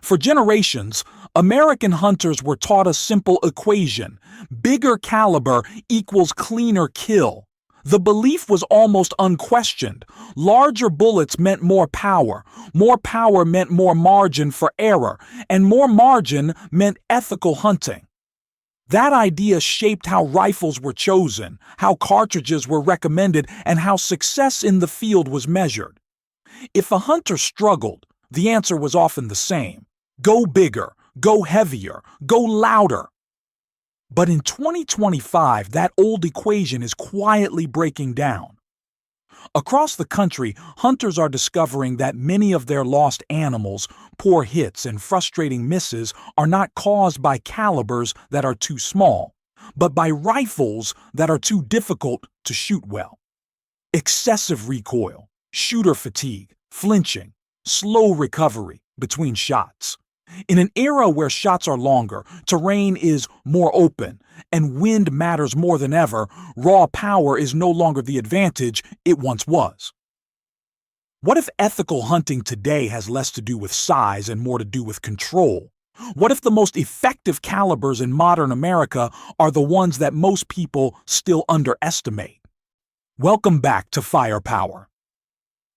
For generations, American hunters were taught a simple equation: bigger caliber equals cleaner kill. The belief was almost unquestioned. Larger bullets meant more power meant more margin for error, and more margin meant ethical hunting. That idea shaped how rifles were chosen, how cartridges were recommended, and how success in the field was measured. If a hunter struggled, the answer was often the same: go bigger, go heavier, go louder. But in 2025, that old equation is quietly breaking down. Across the country, hunters are discovering that many of their lost animals, poor hits, and frustrating misses are not caused by calibers that are too small, but by rifles that are too difficult to shoot well. Excessive recoil, shooter fatigue, flinching, slow recovery between shots. In an era where shots are longer, terrain is more open, and wind matters more than ever, raw power is no longer the advantage it once was. What if ethical hunting today has less to do with size and more to do with control? What if the most effective calibers in modern America are the ones that most people still underestimate? Welcome back to Firepower.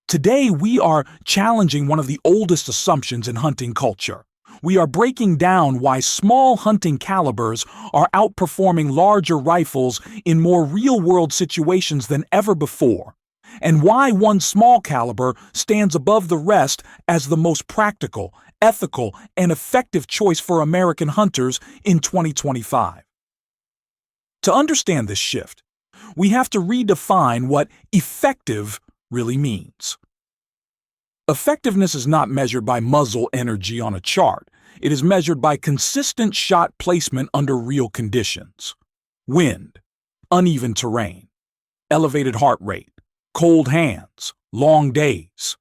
Today we are challenging one of the oldest assumptions in hunting culture. We are breaking down why small hunting calibers are outperforming larger rifles in more real-world situations than ever before, and why one small caliber stands above the rest as the most practical, ethical, and effective choice for American hunters in 2025. To understand this shift, we have to redefine what effective really means. Effectiveness is not measured by muzzle energy on a chart. It is measured by consistent shot placement under real conditions. Wind, uneven terrain, elevated heart rate, cold hands, long days.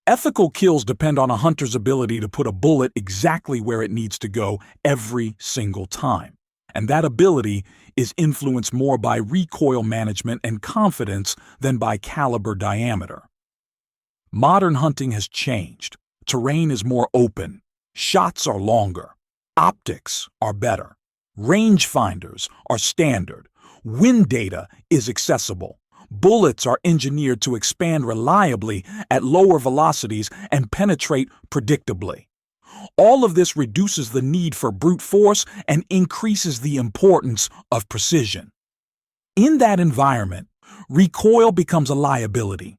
Ethical kills depend on a hunter's ability to put a bullet exactly where it needs to go every single time. And that ability is influenced more by recoil management and confidence than by caliber diameter. Modern hunting has changed. Terrain is more open. Shots are longer. Optics are better. Rangefinders are standard. Wind data is accessible. Bullets are engineered to expand reliably at lower velocities and penetrate predictably. All of this reduces the need for brute force and increases the importance of precision. In that environment, recoil becomes a liability.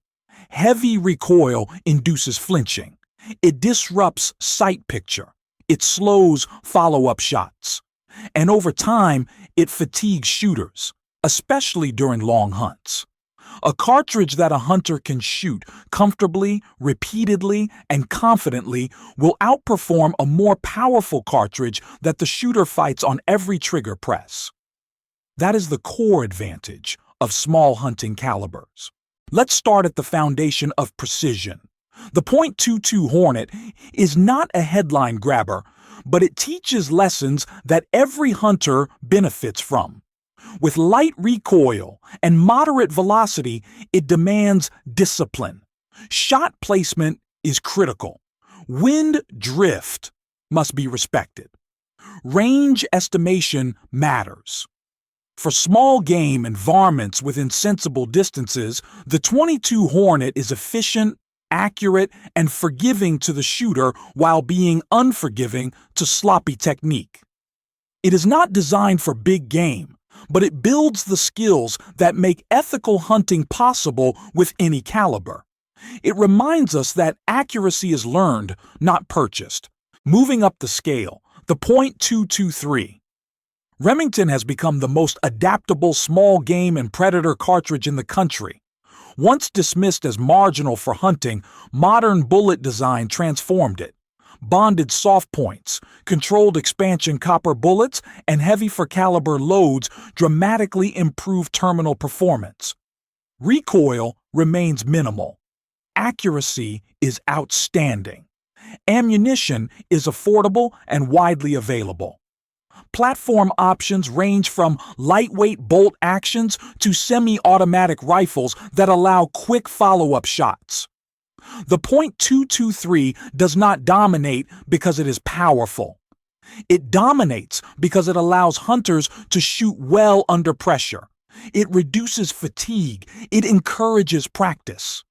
Heavy recoil induces flinching. It disrupts sight picture. It slows follow-up shots. And over time, it fatigues shooters, especially during long hunts. A cartridge that a hunter can shoot comfortably, repeatedly, and confidently will outperform a more powerful cartridge that the shooter fights on every trigger press. That is the core advantage of small hunting calibers. Let's start at the foundation of precision. The .22 Hornet is not a headline grabber, but it teaches lessons that every hunter benefits from. With light recoil and moderate velocity, it demands discipline. Shot placement is critical. Wind drift must be respected. Range estimation matters. For small game and varmints within sensible distances, the .22 Hornet is efficient, accurate, and forgiving to the shooter while being unforgiving to sloppy technique. It is not designed for big game, but it builds the skills that make ethical hunting possible with any caliber. It reminds us that accuracy is learned, not purchased. Moving up the scale, the .223. Remington has become the most adaptable small game and predator cartridge in the country. Once dismissed as marginal for hunting, modern bullet design transformed it. Bonded soft points, controlled expansion copper bullets, and heavy for caliber loads dramatically improve terminal performance. Recoil remains minimal. Accuracy is outstanding. Ammunition is affordable and widely available. Platform options range from lightweight bolt actions to semi-automatic rifles that allow quick follow-up shots. The .223 does not dominate because it is powerful. It dominates because it allows hunters to shoot well under pressure. It reduces fatigue. It encourages practice.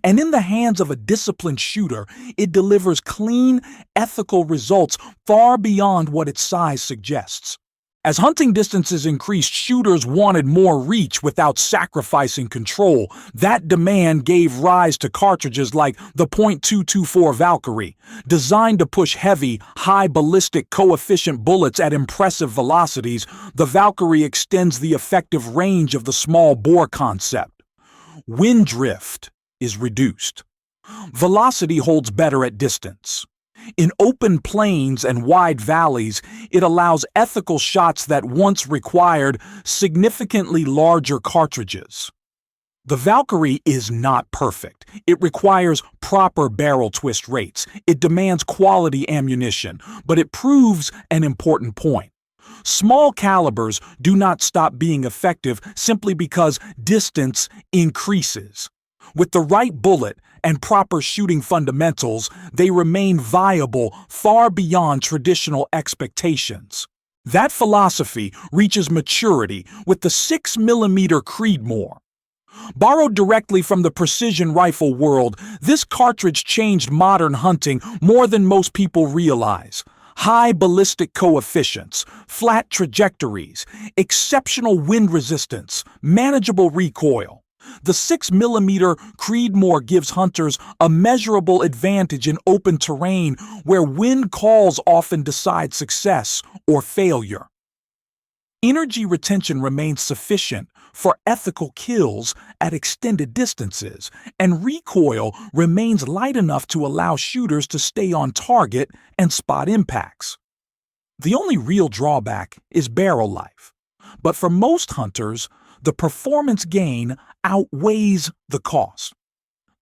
And in the hands of a disciplined shooter, it delivers clean, ethical results far beyond what its size suggests. As hunting distances increased, shooters wanted more reach without sacrificing control. That demand gave rise to cartridges like the .224 Valkyrie, designed to push heavy, high ballistic coefficient bullets at impressive velocities. The Valkyrie extends the effective range of the small bore concept. Wind drift is reduced. Velocity holds better at distance. In open plains and wide valleys, it allows ethical shots that once required significantly larger cartridges. The Valkyrie is not perfect. It requires proper barrel twist rates. It demands quality ammunition, but it proves an important point. Small calibers do not stop being effective simply because distance increases. With the right bullet and proper shooting fundamentals, they remain viable far beyond traditional expectations. That philosophy reaches maturity with the 6mm Creedmoor. Borrowed directly from the precision rifle world, this cartridge changed modern hunting more than most people realize. High ballistic coefficients, flat trajectories, exceptional wind resistance, manageable recoil. The 6mm Creedmoor gives hunters a measurable advantage in open terrain where wind calls often decide success or failure. Energy retention remains sufficient for ethical kills at extended distances, and recoil remains light enough to allow shooters to stay on target and spot impacts. The only real drawback is barrel life, but for most hunters, the performance gain outweighs the cost.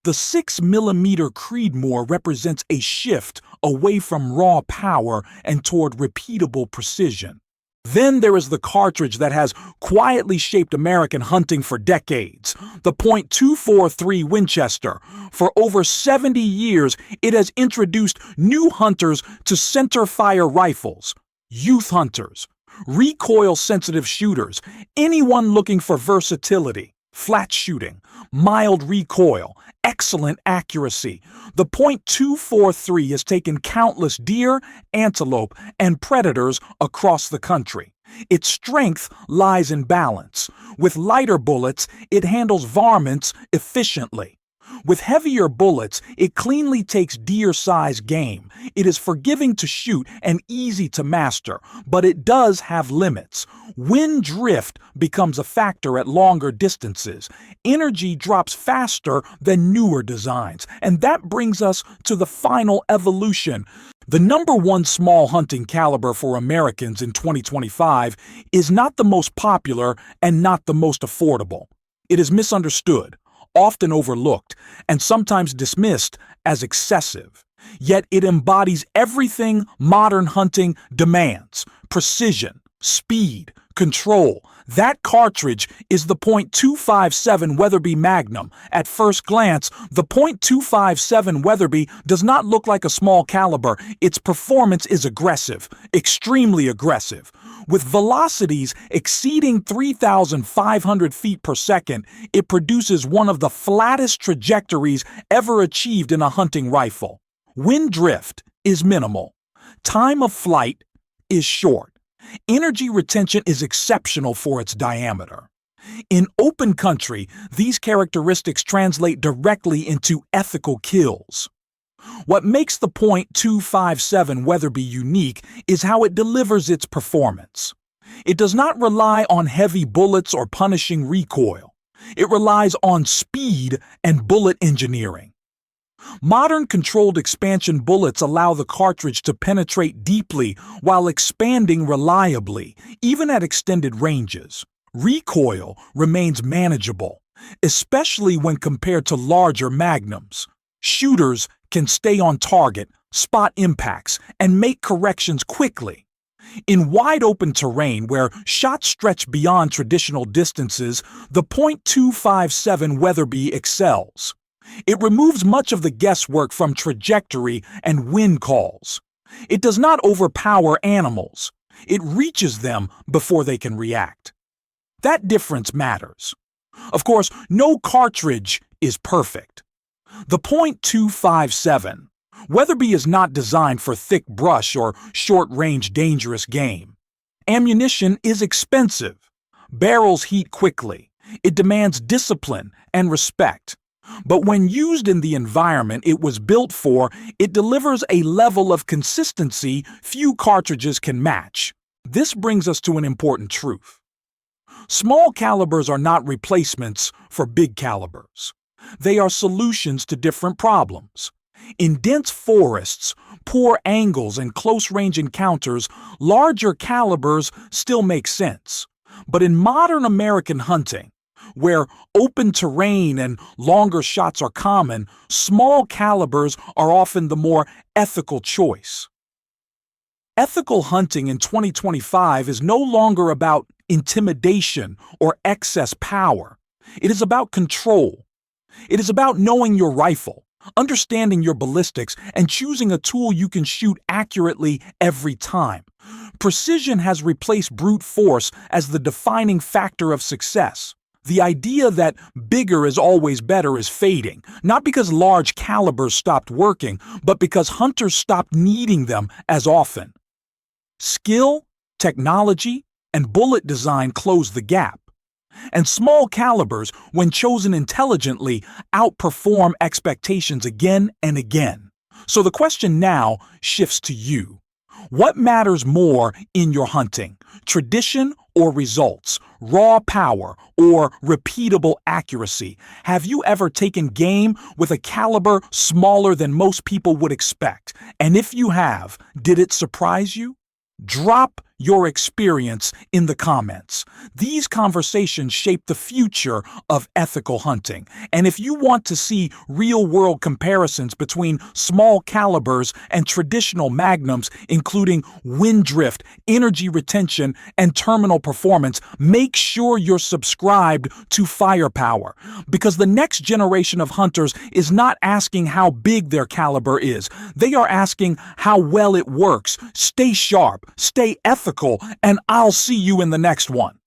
The 6mm Creedmoor represents a shift away from raw power and toward repeatable precision. Then there is the cartridge that has quietly shaped American hunting for decades, the .243 Winchester. For over 70 years, it has introduced new hunters to center-fire rifles, youth hunters, recoil-sensitive shooters, anyone looking for versatility, flat shooting, mild recoil, excellent accuracy. The .243 has taken countless deer, antelope, and predators across the country. Its strength lies in balance. With lighter bullets, it handles varmints efficiently. With heavier bullets, it cleanly takes deer-sized game. It is forgiving to shoot and easy to master, but it does have limits. Wind drift becomes a factor at longer distances. Energy drops faster than newer designs, and that brings us to the final evolution. The #1 small hunting caliber for Americans in 2025 is not the most popular and not the most affordable. It is misunderstood, often overlooked, and sometimes dismissed as excessive. Yet it embodies everything modern hunting demands: precision, speed, control. That cartridge is the .257 Weatherby Magnum. At first glance, the .257 Weatherby does not look like a small caliber. Its performance is aggressive, extremely aggressive. With velocities exceeding 3,500 feet per second, it produces one of the flattest trajectories ever achieved in a hunting rifle. Wind drift is minimal. Time of flight is short. Energy retention is exceptional for its diameter. In open country, these characteristics translate directly into ethical kills. What makes the .257 Weatherby unique is how it delivers its performance. It does not rely on heavy bullets or punishing recoil. It relies on speed and bullet engineering. Modern controlled expansion bullets allow the cartridge to penetrate deeply while expanding reliably, even at extended ranges. Recoil remains manageable, especially when compared to larger magnums. Shooters can stay on target, spot impacts, and make corrections quickly. In wide open terrain where shots stretch beyond traditional distances, the .257 Weatherby excels. It removes much of the guesswork from trajectory and wind calls. It does not overpower animals. It reaches them before they can react. That difference matters. Of course, no cartridge is perfect. The .257, Weatherby is not designed for thick brush or short-range dangerous game. Ammunition is expensive. Barrels heat quickly. It demands discipline and respect. But when used in the environment it was built for, it delivers a level of consistency few cartridges can match. This brings us to an important truth. Small calibers are not replacements for big calibers. They are solutions to different problems. In dense forests, poor angles, and close-range encounters, larger calibers still make sense. But in modern American hunting, where open terrain and longer shots are common, small calibers are often the more ethical choice. Ethical hunting in 2025 is no longer about intimidation or excess power. It is about control. It is about knowing your rifle, understanding your ballistics, and choosing a tool you can shoot accurately every time. Precision has replaced brute force as the defining factor of success. The idea that bigger is always better is fading, not because large calibers stopped working, but because hunters stopped needing them as often. Skill, technology, and bullet design close the gap. And small calibers, when chosen intelligently, outperform expectations again and again. So the question now shifts to you. What matters more in your hunting? Tradition or results? Raw power or repeatable accuracy? Have you ever taken game with a caliber smaller than most people would expect? And if you have, did it surprise you? Drop your experience in the comments. These conversations shape the future of ethical hunting. And if you want to see real-world comparisons between small calibers and traditional magnums, including wind drift, energy retention, and terminal performance, make sure you're subscribed to Firepower. Because the next generation of hunters is not asking how big their caliber is. They are asking how well it works. Stay sharp, stay ethical, and I'll see you in the next one.